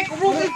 goblok.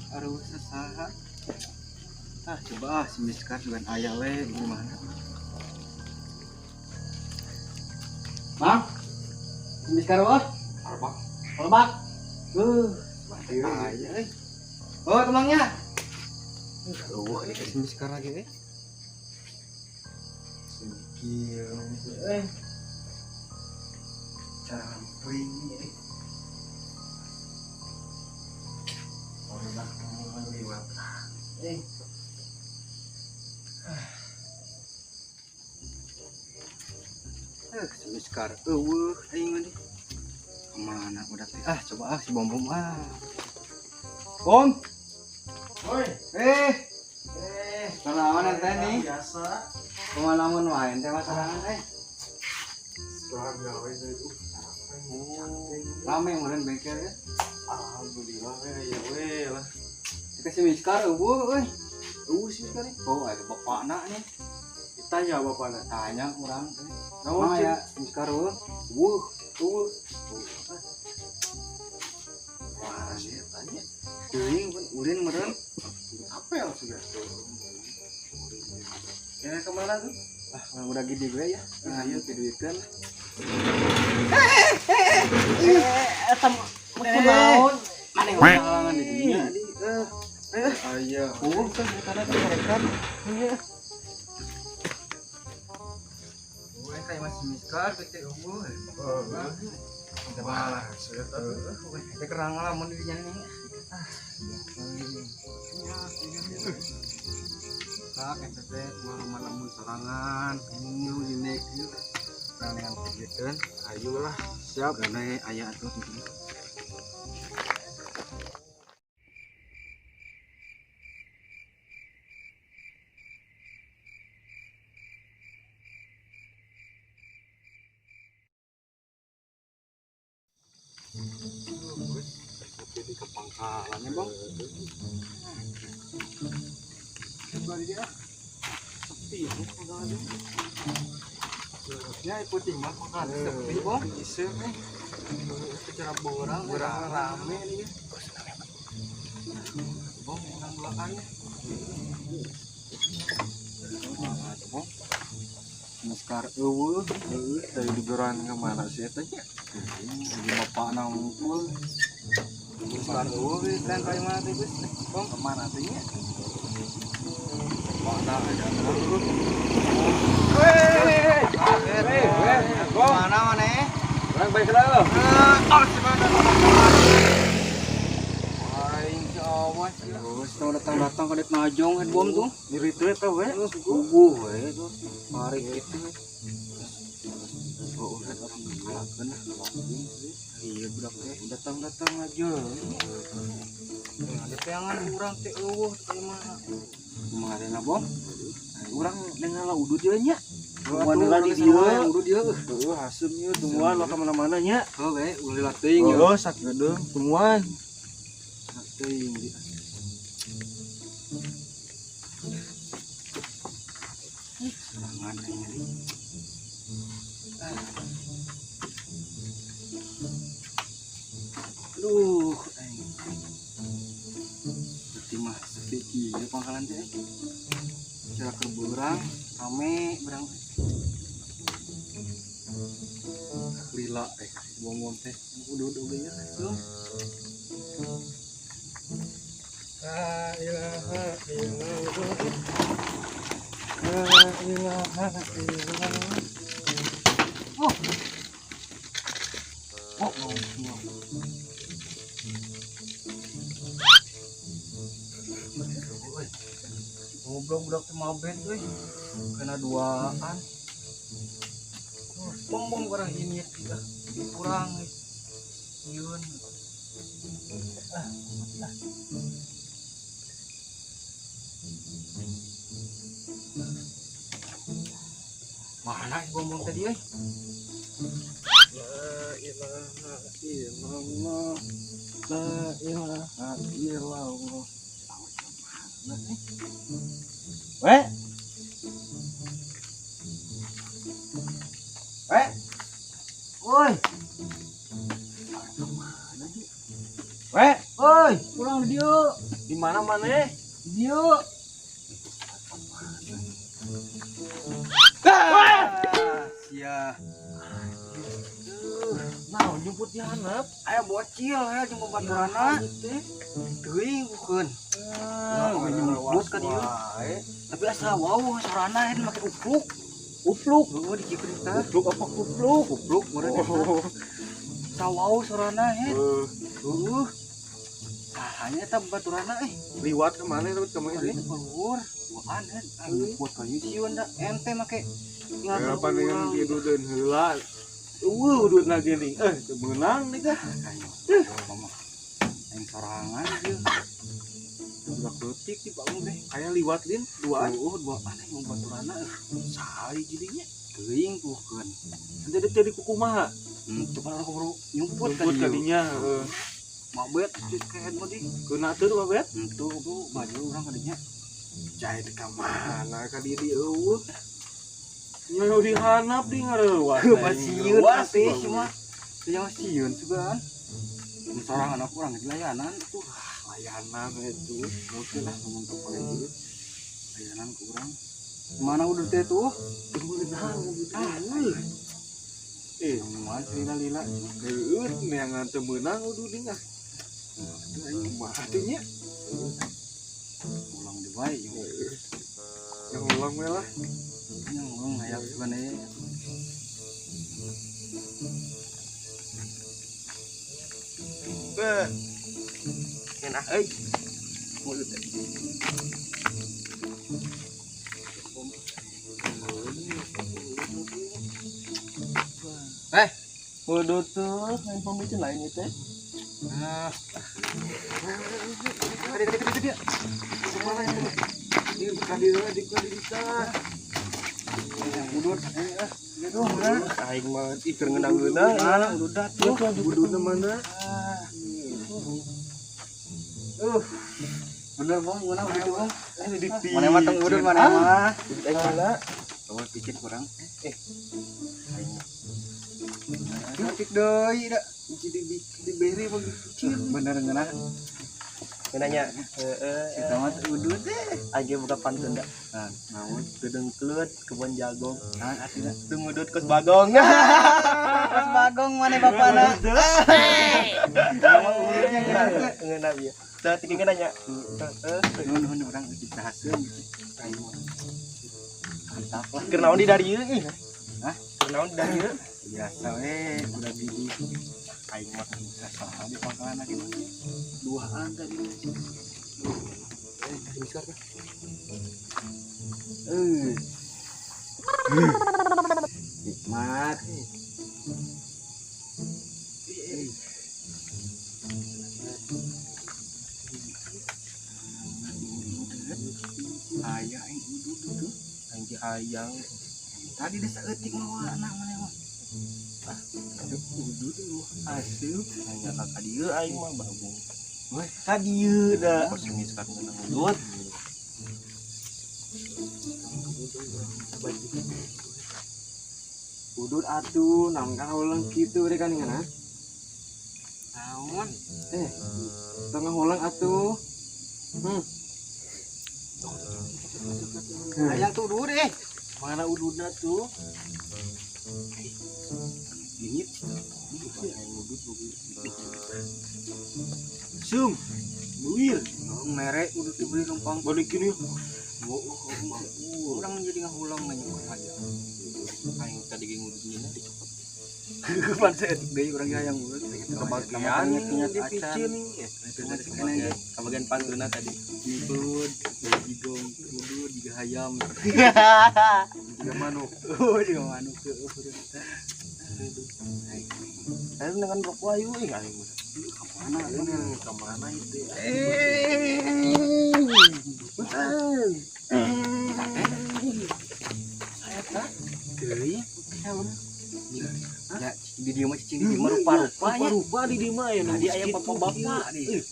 Aduh sesaha. Coba si Miskar dengan ayah we gimana? Bang, si Miskar wah. Arbak. Arbak. Aja Oh, temannya. Aduh, ini si Miskar lagi Sikil. Camping ini. Miskar, aing mah kemana udah coba si bom bom, Oi, kenalan ente nih, biasa. kemana mun main teh masarangan Setelah gawe itu rame kemarin bengkel ya, alhamdulillah ya lah. kita si Miskar, si Miskar ada bapak anak nih, Ditanya bapaknya. tanya kurang, Naon ya si Miskar, Wah, sih tanya. ulin meren, Apel sudah. Ya kemana tuh? udah gede gue ya, ayo duitkan. Naon? Mana yang halangan di dunia di Ayo. kan karena mereka gue kayak masih Miskar kecil Wah, saya tahu. kita kerang lah mau dirinya nih kak ente malam-malam serangan ini unik nah dengan kegiatan ayolah siap karena ayah tuh jadi ke pangkalannya bang coba dia sepi ya pangkalannya ya ikutin mah pangkalan sepi bang bisa secara borang rame nih bang yang belakangnya bang Miskar Dari liburan kemana sih tanya? jadi bapak nangkul Miskar kan kayak mana tuh guys bang kemana tuh ya bapak aja mana Orang baik lah. Tahu datang ke dek najong kan bom tuh Diri itu tahu ya? subuh itu mari gitu udah orang ngelakuin iya budak teh datang aja ada peangan kurang teh kayak mana kemarin apa kurang dengan lah udah dia nya Mana lagi dia? udah dia Hasilnya tungguan lo kemana-mana nya. udah latih Oh, sakit dong. Tungguan. teuing serangan ini aduh berarti mah sepi ya pangkalan teh cara kerburang rame berang lila ngomong teh udah ya belum La ilaha illallah. Goblok budak teh mabet euy. Kena duaan. Bom barang ini tidak kurang. Yun. Mana si bom tadi euy? La ilaha illallah. La ilaha illallah. Weh. Weh. Woi, Weh, woi, pulang di dieu. di mana maneh? Di dieu. Sia. Nah, jemput di handap. Aya bocil aya jeung babaturanna. Teuing bukeun. Nyebut ka dieu. Tapi asa wau sorana hen make upluk. Upluk. Heuh di kieu teh. Upluk apa kupluk? Upluk meureun eta. Sawau sorana hen. Heuh. Hanya eta babaturanna Liwat kemana terus kemana Ini sih? keluar. Duaan hen. Buat kayu sieun da ente make. Apa nih yang tidur dan heula? Udut lagi nih. Menang nih kah? Mama. Yang sorangan ieu. Udah ketik di bangun deh. Kayak liwat lin duaan. Duaan yang babaturanna Sari jadinya. teuing bukeun. Jadi kukumaha. Teu pernah keburu nyumput Jemput kadinya. Mabet ceket mah di. Kena tuh babet. Tuh baju urang kadinya. Jahit ke mana kadi di eueuh. Nya di hanap di ngareuwat. Masieun atuh cuma. Teu masieun sugan. Sorangan aku urang di layanan tuh. Layanan itu. Oke lah ngomong ke itu. Layanan ke urang. Mana udah teh tuh? Temenang. Mana sih lila. Geut neangan temenang udah dingah. Artinya Ulang di bae yang ulang lah. yang ulang hayak gimana ya. Enak euy. Waduh tuh, main pembicaraan lain itu ya. Nah. Dia. Kemana itu? Di kita. Yang udut. Itu mana? Aing mah ikeur ngeunang-ngeunang. Mana udah tuh. Buduna mana? Bener bang, mana udah tuh bang? Di Mana mah teng udut mana mah? Aing mana? Bawa pikir kurang. Cantik doi dah. Di beri bagi kecil. Bener ngena. Nanya, Kita mah udut deh. aing buka pantun da. Nah, Namun gedeng kelut kebun jagung. nah aslinya. Teu ngudut kos bagong. Pas bagong mana bapana? Nama udutnya ngena. Ngeunah ieu. Teu tinggi nanya. Nuhun urang kita hasil gitu. Kayu mah. Mantap lah. Keur naon di dari ieu ih? Hah? Keur naon di dari ieu? Biasa udah biji. Aing mah sasaha di pangkalan lagi mah. Duaan tadi. Besar kan? Nikmat. Ayah yang udut. Aing di hayang. Tadi desa eutik mah anak mana mah. Udut lu hasil. Hanya kakak dieu aing mah bagong. Weh, kadieu da. Pesimis kan ngeunang udut. Udut atuh, nangkang ulang gitu deh kan ngana. Naon? Tengah ulang atuh. Ayang tuh dulu deh. Mana udutna tuh? Ini Sum. Buir. merek udah dibeli numpang. Balikin yuk. Orang menjadi ngahulang nanya aja. Aing tadi ge ngudut dina dicepet. Panset deui urang hayang urut. Kebagian dipicin Kebagian pantuna tadi. Ikut digong kudu juga hayam. juga manuk. Oh, juga manuk ke urut. Ayo dengan rokok ayo aing. Kemana itu? Betul. Deui. Ya, di dia mah cicing di dia mah rupa-rupa ya. Rupa di dia mah ya. Tadi aya bapak-bapak nih.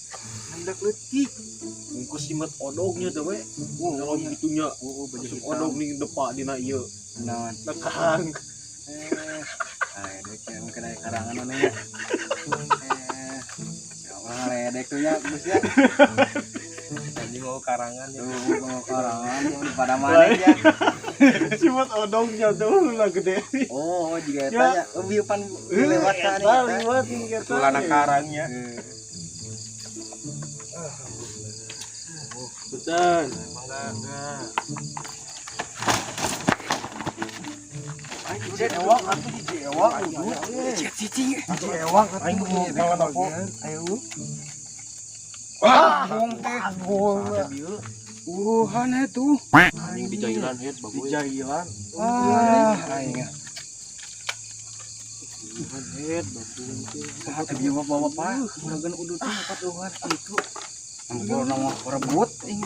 Hendak leutik. Engko simet odognya teh we. Kalau begitunya. Masuk odog nih depak dina ieu. Naon? Nekang. Dek yang kena karangan mana ya? Siapa ledek tuh ya, Gus ya? Tadi mau karangan ya. Tuh, mau karangan pada mana ya? Simet odognya tuh lah gede. Oh, juga tanya. Biupan lewat kan ya? Lewat Tulana karangnya. Betul. Enggak. Ewak atuh di ewak. Cicing. Di ewak aing mau mangan apa? Ayo. Wah, Hana tuh. Anjing di jailan head bagus. jailan. Aing. Head bagus. Sahat dia bapak-bapak. Uragan udut teh dapat luar itu. Ampun nama rebut aing.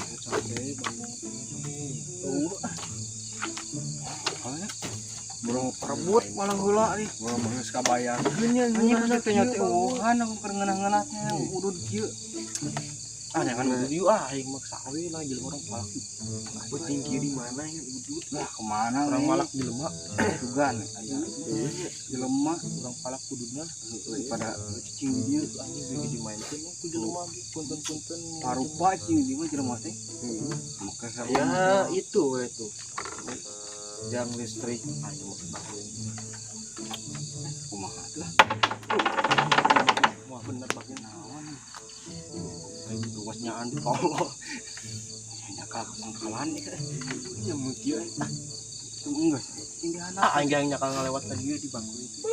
Burung perebut malah heula nih. Burung geus kabayang. Anjing bener teh nyate wuhan aku keur ngeunah-ngeunahnya udut kieu. Jangan video aing mah sawe lah jelema orang palak. Beting kiri mana yang udut? Wah, kemana Orang nih? malak jelema. Tugan aya. Jelema Orang palak kuduna. pada cicing di dieu. Anjing bisa dimainkeun ku jelema ge punten-punten. Parupa cicing di mah jelema teh. Maka Ya itu we tuh. Yang listrik ayo mah baheun. kumaha tuh? Wah bener bagian naon. Aing luas nyaan tolol. Nya kalakalan nih kan. Ya meukieu. Enggak sih. Cicing di anak. Aing yang nyakal ngalewat ka dieu di bangku itu.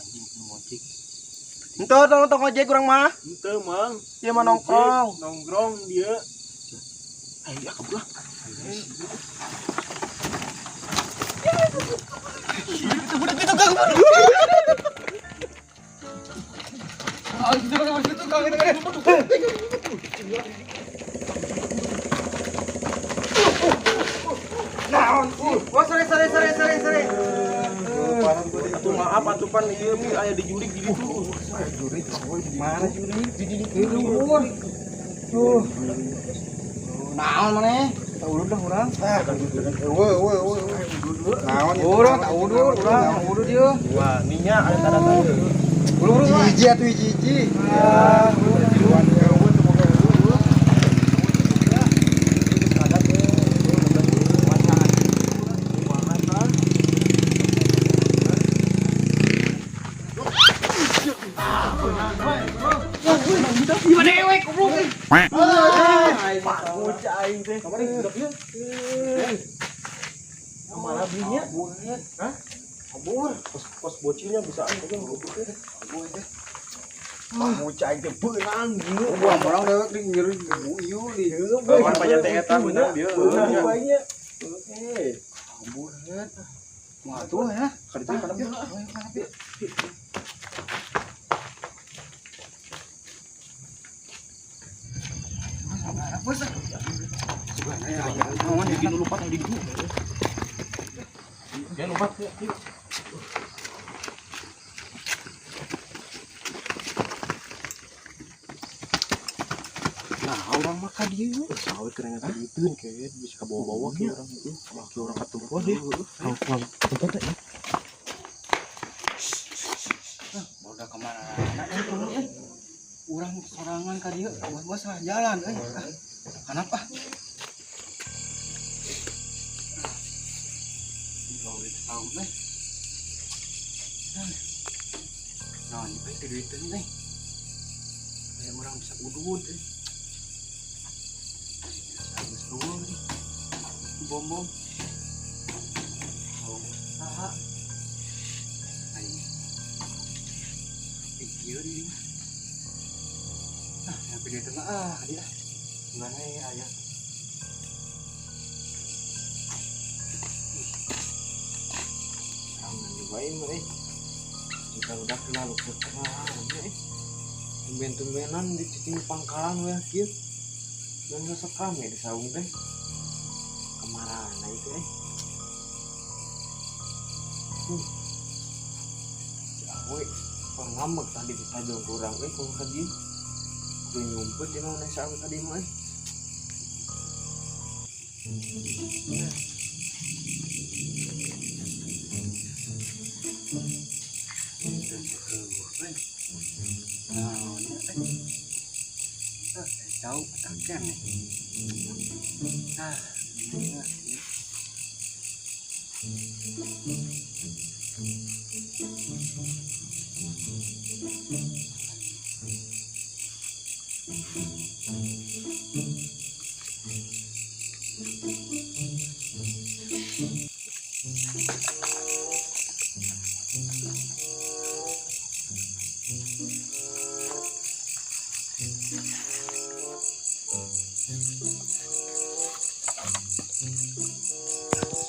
Anjing nu ngojek. Entah tong ojek kurang mah. Henteu mang. Dia mah nongkrong. Nongkrong dia. Ayo kabur. Sore. Atuh maaf atuh pan ieu mi aya di jurig di ditu. Mana jurig? Di luhur. Tuh. Naon maneh? Tak urut dah urang. Naon? Urang tak urut, urang urut ieu. Wah, ninya ada tanda-tanda. Urut hiji atuh hiji. Malah belinya. Hah? Kabur. Pos bocilnya bisa aja kabur. Bocah itu beunang ieu. Orang dewek di nyeri ibu ieu di. Kawan banyak teh eta beunang dia. Banyak. Kabur heut. Mah tuh ya. Kerja kana Bikin lupa tadi dulu. Jangan lupa. Nah, orang makan dia. Sawe kerengan tadi itu kayak bisa ke bawah-bawah ke orang itu. Ke orang ketumpuan deh. Kalau tempat ya. Udah kemana? Urang sorangan ka dieu, gua salah jalan Kenapa? Tahu nih. Nah, ini pakai duit nih. Kayak orang bisa udud. Habis dulu nih. Bom. Oh, Iya di. Nah, yang pilih tengah dia. Gimana ya ayah? Jangan dibain kita udah kenal pernah tumben-tumbenan di cicing pangkalan we kieu. Dan sekam ya di saung teh. Kemarana itu Si Awe pengamek tadi di sajong kurang kalau tadi gue nyumput di mana si Awe tadi mah Tahu petakan nih. Ini.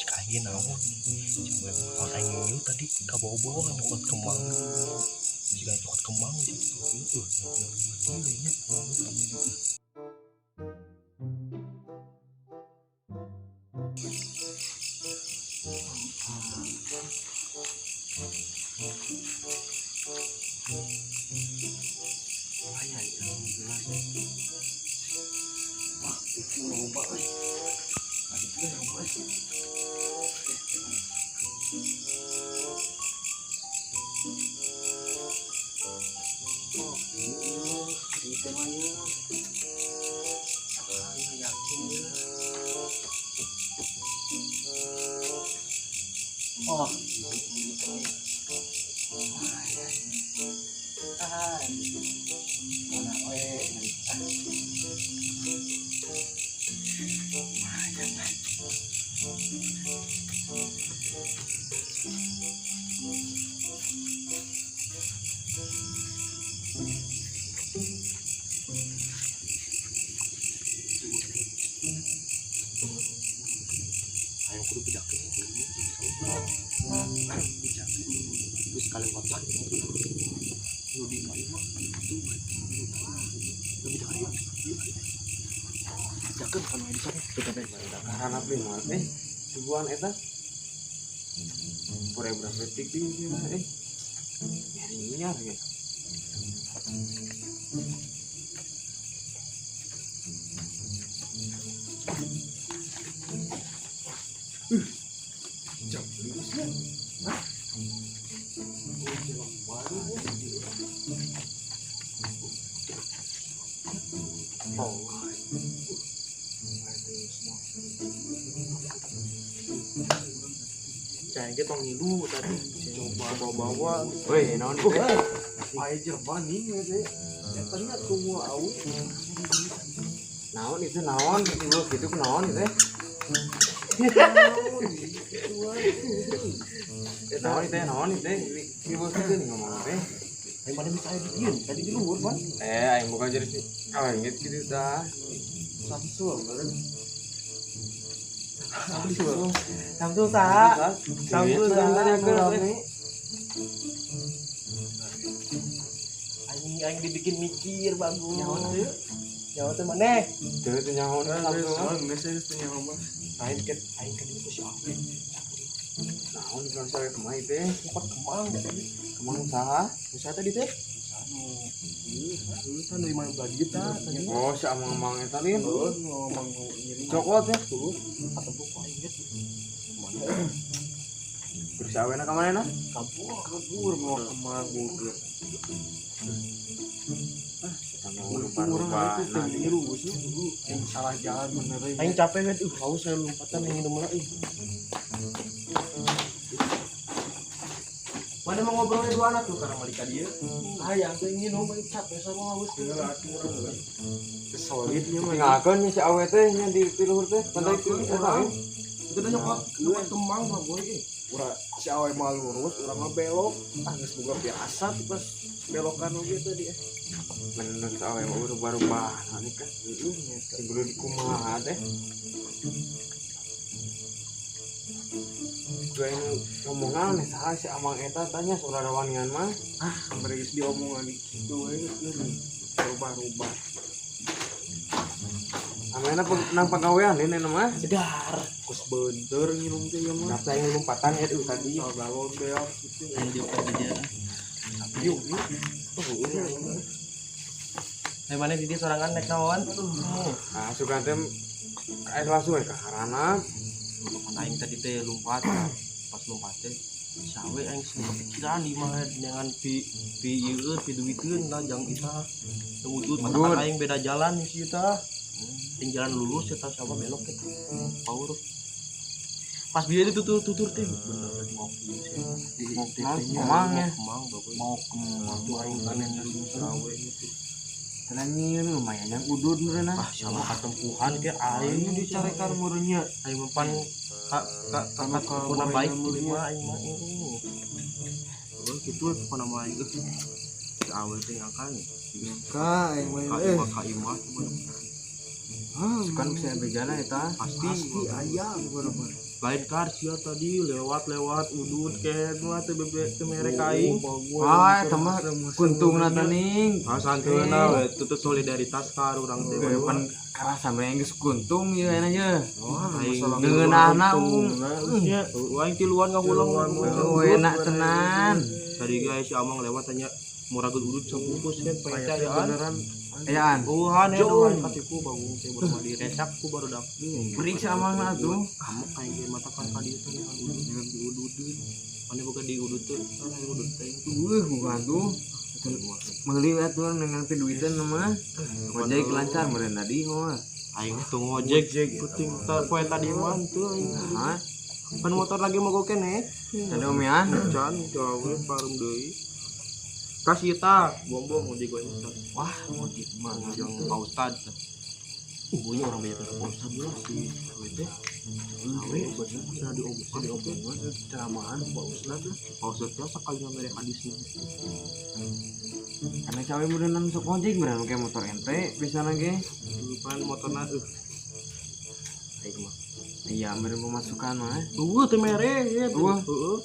Kain naon jangan pakai nyuyuh tadi ke bawah-bawah nyokot kembang jika nyokot kembang gitu Oh, ayo kudu pidakeun terus kali watak nu di kayu mah itu lebih dari pidakeun kan di sana kita teh karena beli mah ribuan eta pura berapa detik di nyari ya Jangan kita ngilu tadi coba bawa weh naon itu air jerman nih teh ternyata semua awu naon itu naon gitu naon itu naon itu ibu itu nih ngomong teh yang mana bisa bikin tadi di luar kan aing bukan jadi inget gitu dah Samsul kan Samsul sah. Samsul tanya ke aing dibikin mikir bagus nyawa teh Maneh. Tuh itu nyaho Samsul aing kan itu siapa naon kan saya kemana teh cepat kemang kemang saha bisa tadi teh kan dari mana bagi kita tadi oh si amang eta lin ngomong ini cokot ya tuh atau buku inget terus awena ka manehna kabur mau kemang gitu orang itu keliru sih yang salah jalan bener aing capek kan haus saya lompatan yang minum lagi mana mau ngobrolnya dua anak tuh karena malika dia yang tuh ingin ngomong capek sama haus bener aku orang kesolidnya mah ngakeun si awe teh nya di luhur teh pantai itu eta itu tanya kok kemang mah boy urang si awe mah lurus urang mah belok geus boga biasa pas belokan oge tadi bener si awe mah berubah-ubah nih kan sebelum dikumaha teh gue ini ngomongan nih saha si amang eta tanya saudara wanian mah bari geus diomongan kitu we berubah-ubah amena nang pagawean ini mah Sedar. kus beunteur nginum teh ieu mah Napa yang lompatan ya tadi galon beak gitu Yang dia kerja. yuk Dari mana di sorangan naik naon? nah sugan teh air langsung ka harana Kan aing tadi teh lompat. Pas lompat teh sawe aing sudah kepikiran di mah dengan ieu duiteun lah jang kita. Wudud mata aing beda jalan di situ tah. Ting jalan lurus eta sama belok teh. Power. Pas dia tutur teh bener mau kemang ya mau kemang tuh aing kanen dulu sawe itu. tenangin lumayan yang udud meureunna Sama katempuhan ke aing dicarekan meureunnya aing mempan kuna baik di mah aing mah kitu kuna mah aing si awe teh ngangkan ka aing mah ka imah kan bisa bejana eta pasti aya beberapa lain kar sia tadi lewat udud ke dua teh bebek teh merek aing eta mah kuntungna teh ning santeuna we tutut solidaritas ka urang teh pan karasa mah geus kuntung ieu enak ye aing ngeunahna nya aing tiluan ngahulang enak tenan tadi guys si amang lewat tanya murageun udud sabungkus kan percayaan ayaan Tuhan ya Tuhan katiku bangun saya baru mandi resak ku baru dak periksa amangna tuh kamu kayak ge mata kan kadi teh di udud mana boga di udud teh udud teh bukan tuh meuli atuh dengan piduiteun mah ngojek lancar meureun tadi mah aing tuh ngojek penting poe tadi mah teu aing pan motor lagi mogok keneh tadi omean can gawe parum deui kasih tak bom ngojek gue wah ngojek mah yang Pak Ustad punya orang banyak Pak Ustad dulu sih teh sudah diomongan ceramahan Pak Ustad Pak Ustad teh sekali ngamere hadisnya karena cawe meureunna sok ngojek beneran kayak motor ente biasana ge pan motorna aing mah iya meureun pemasukan mah teh mere ya heeh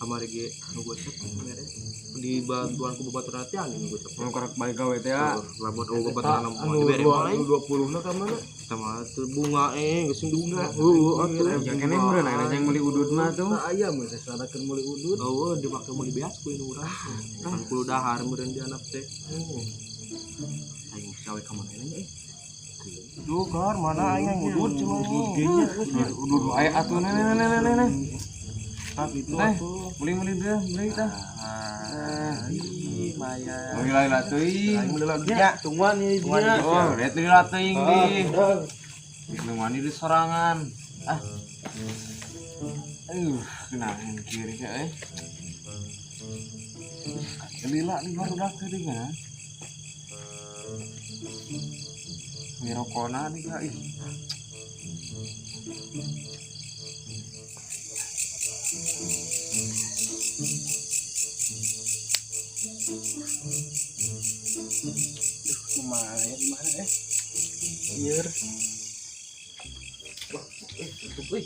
kamari ge nu gocep mere di bantuan ku babaturan atian nu gocep mau korek balik gawe teh ya labot babaturan mah dibere paling 20 na ka mana kita mah bunga geus bunga atuh ya kene meureun aya yang meuli udud mah tuh aya mah sasarakeun meuli udud dipake meuli beas ku ini urang kan kudu dahar meureun di anak teh aing sawe ka mana nya duh kar mana aing udud cuma udud aya atuh nenek tapi itu beli deh beli tah maya beli lah teuing aing meuli lagi ya tungguan ieu dia oh lihat deui lah teuing di mani di sorangan kenaan kiri teh lila di barudak teh kan mirokona di ka ih mana biar tutup euy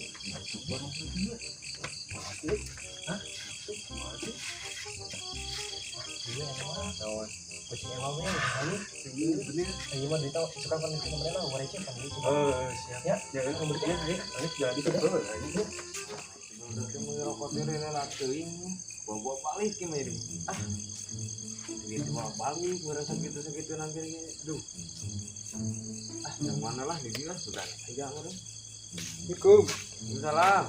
siap ya jangan memberikan jadi betul merokok teh lila teuing bawa balik ke mah gitu bawa balik merasa gitu nanti aduh yang mana lah di dia sudah aja meureun Assalamualaikum salam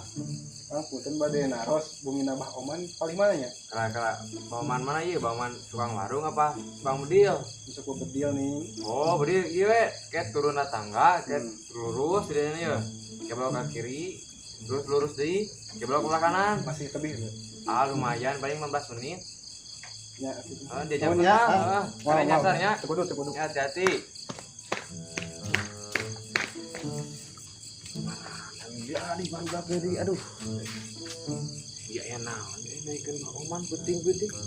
punten bade naros bumi nabah oman paling mana nya kala bauman mana ieu bauman tukang warung apa tukang bedil bisa ku bedil nih oh bedil ieu we ket turun tangga ket lurus di dieu ya ke belok ke kiri terus lurus deui ke belok ke kanan masih tebih lumayan paling 15 menit ya dia jam karena nyasarnya tekudu ya hati-hati dia di baru dari aduh Ya ya naon ya naikkeun oman penting-penting. Tuh.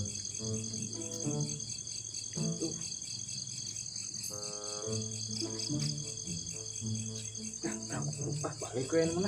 Nah, balik ke mana?